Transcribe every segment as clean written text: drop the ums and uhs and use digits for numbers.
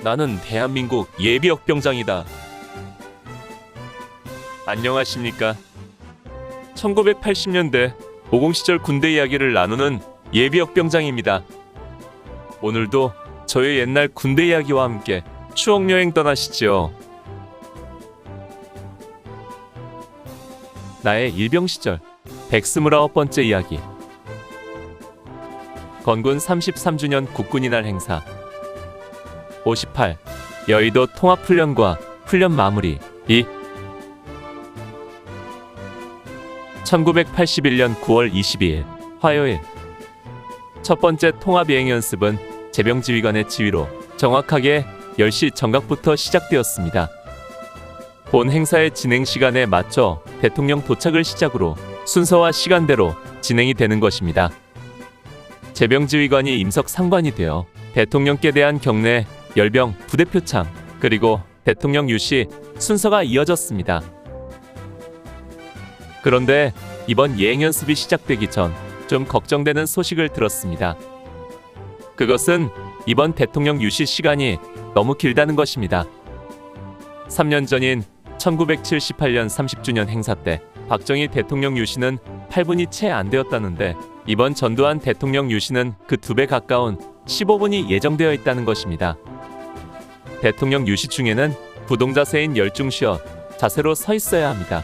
나는 대한민국 예비역병장이다. 안녕하십니까. 1980년대 50 시절 군대 이야기를 나누는 예비역병장입니다. 오늘도 저의 옛날 군대 이야기와 함께 추억여행 떠나시죠. 나의 일병 시절 129번째 이야기. 건군 33주년 국군이날 행사. 58. 여의도 통합훈련과 훈련 마무리. 2. 1981년 9월 22일 화요일. 첫 번째 통합예행 연습은 제병지휘관의 지휘로 정확하게 10시 정각부터 시작되었습니다. 본 행사의 진행 시간에 맞춰 대통령 도착을 시작으로 순서와 시간대로 진행이 되는 것입니다. 제병지휘관이 임석 상관이 되어 대통령께 대한 경례, 열병, 부대표창, 그리고 대통령 유시 순서가 이어졌습니다. 그런데 이번 예행 연습이 시작되기 전 좀 걱정되는 소식을 들었습니다. 그것은 이번 대통령 유시 시간이 너무 길다는 것입니다. 3년 전인 1978년 30주년 행사 때 박정희 대통령 유시는 8분이 채 안 되었다는데 이번 전두환 대통령 유시는 그 2배 가까운 15분이 예정되어 있다는 것입니다. 대통령 유시 중에는 부동자세인 열중쉬어 자세로 서 있어야 합니다.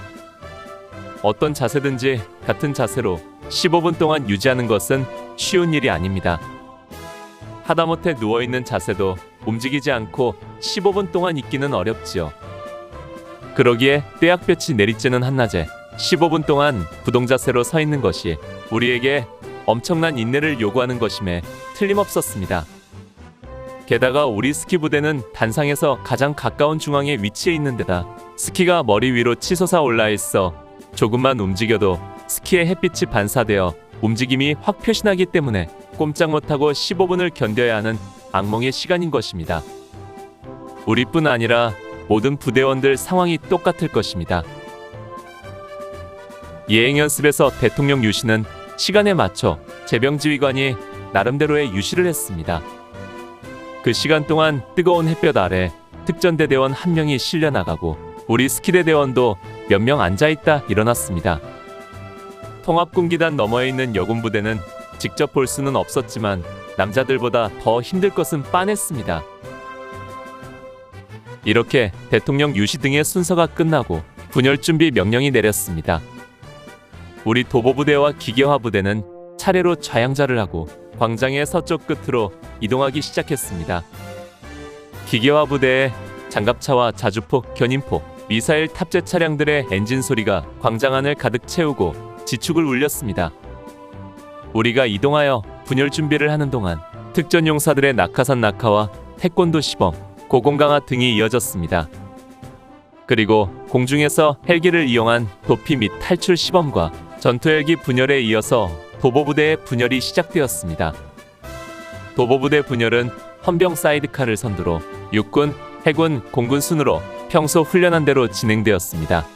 어떤 자세든지 같은 자세로 15분 동안 유지하는 것은 쉬운 일이 아닙니다. 하다못해 누워있는 자세도 움직이지 않고 15분 동안 있기는 어렵지요. 그러기에 떼약볕이 내리쬐는 한낮에 15분 동안 부동자세로 서 있는 것이 우리에게 엄청난 인내를 요구하는 것임에 틀림없었습니다. 게다가 우리 스키 부대는 단상에서 가장 가까운 중앙에 위치해 있는 데다 스키가 머리 위로 치솟아 올라 있어 조금만 움직여도 스키의 햇빛이 반사되어 움직임이 확 표시나기 때문에 꼼짝 못하고 15분을 견뎌야 하는 악몽의 시간인 것입니다. 우리뿐 아니라 모든 부대원들 상황이 똑같을 것입니다. 예행 연습에서 대통령 유시는 시간에 맞춰 제병지휘관이 나름대로의 유시를 했습니다. 그 시간 동안 뜨거운 햇볕 아래 특전대 대원 1명이 실려 나가고 우리 스키대 대원도 몇 명 앉아있다 일어났습니다. 통합군기단 너머에 있는 여군부대는 직접 볼 수는 없었지만 남자들보다 더 힘들 것은 빤했습니다. 이렇게 대통령 유시 등의 순서가 끝나고 분열 준비 명령이 내렸습니다. 우리 도보부대와 기계화부대는 차례로 좌양좌를 하고 광장의 서쪽 끝으로 이동하기 시작했습니다. 기계화부대의 장갑차와 자주포, 견인포, 미사일 탑재 차량들의 엔진 소리가 광장 안을 가득 채우고 지축을 울렸습니다. 우리가 이동하여 분열 준비를 하는 동안 특전용사들의 낙하산 낙하와 태권도 시범, 고공강화 등이 이어졌습니다. 그리고 공중에서 헬기를 이용한 도피 및 탈출 시범과 전투헬기 분열에 이어서 도보부대의 분열이 시작되었습니다. 도보부대 분열은 헌병 사이드카를 선두로 육군, 해군, 공군 순으로 평소 훈련한 대로 진행되었습니다.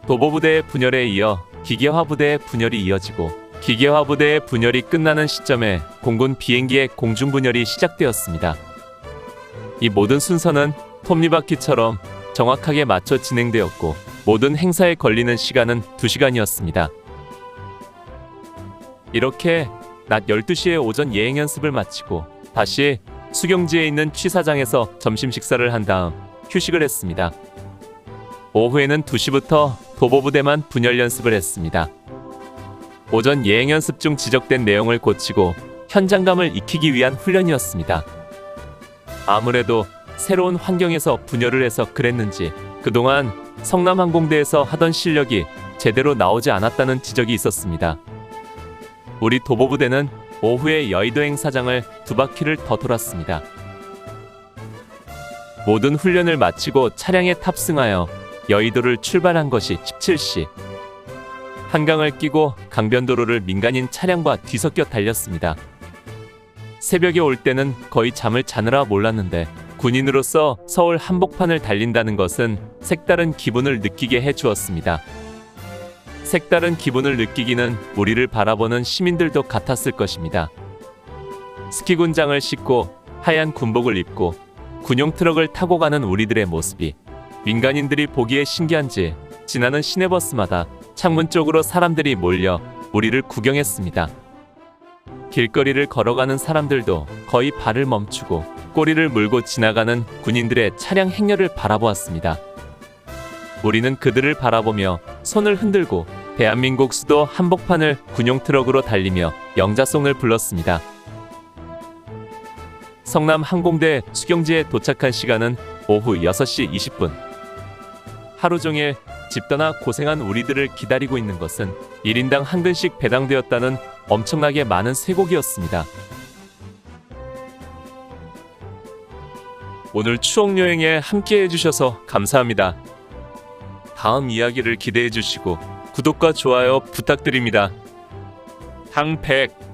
도보부대의 분열에 이어 기계화부대의 분열이 이어지고 기계화부대의 분열이 끝나는 시점에 공군 비행기의 공중분열이 시작되었습니다. 이 모든 순서는 톱니바퀴처럼 정확하게 맞춰 진행되었고 모든 행사에 걸리는 시간은 2시간이었습니다. 이렇게 낮 12시에 오전 예행 연습을 마치고 다시 수경지에 있는 취사장에서 점심 식사를 한 다음 휴식을 했습니다. 오후에는 2시부터 도보부대만 분열 연습을 했습니다. 오전 예행 연습 중 지적된 내용을 고치고 현장감을 익히기 위한 훈련이었습니다. 아무래도 새로운 환경에서 분열을 해서 그랬는지 그동안 성남항공대에서 하던 실력이 제대로 나오지 않았다는 지적이 있었습니다. 우리 도보부대는 오후에 여의도 행사장을 2바퀴를 더 돌았습니다. 모든 훈련을 마치고 차량에 탑승하여 여의도를 출발한 것이 17시. 한강을 끼고 강변도로를 민간인 차량과 뒤섞여 달렸습니다. 새벽에 올 때는 거의 잠을 자느라 몰랐는데 군인으로서 서울 한복판을 달린다는 것은 색다른 기분을 느끼게 해주었습니다. 색다른 기분을 느끼기는 우리를 바라보는 시민들도 같았을 것입니다. 스키군장을 신고 하얀 군복을 입고 군용 트럭을 타고 가는 우리들의 모습이 민간인들이 보기에 신기한지 지나는 시내버스마다 창문 쪽으로 사람들이 몰려 우리를 구경했습니다. 길거리를 걸어가는 사람들도 거의 발을 멈추고 꼬리를 물고 지나가는 군인들의 차량 행렬을 바라보았습니다. 우리는 그들을 바라보며 손을 흔들고 대한민국 수도 한복판을 군용 트럭으로 달리며 영자송을 불렀습니다. 성남 항공대 수경지에 도착한 시간은 오후 6시 20분. 하루 종일 집 떠나 고생한 우리들을 기다리고 있는 것은 1인당 한 근씩 배당되었다는 엄청나게 많은 쇠고기였습니다. 오늘 추억여행에 함께 해주셔서 감사합니다. 다음 이야기를 기대해 주시고 구독과 좋아요 부탁드립니다. 항백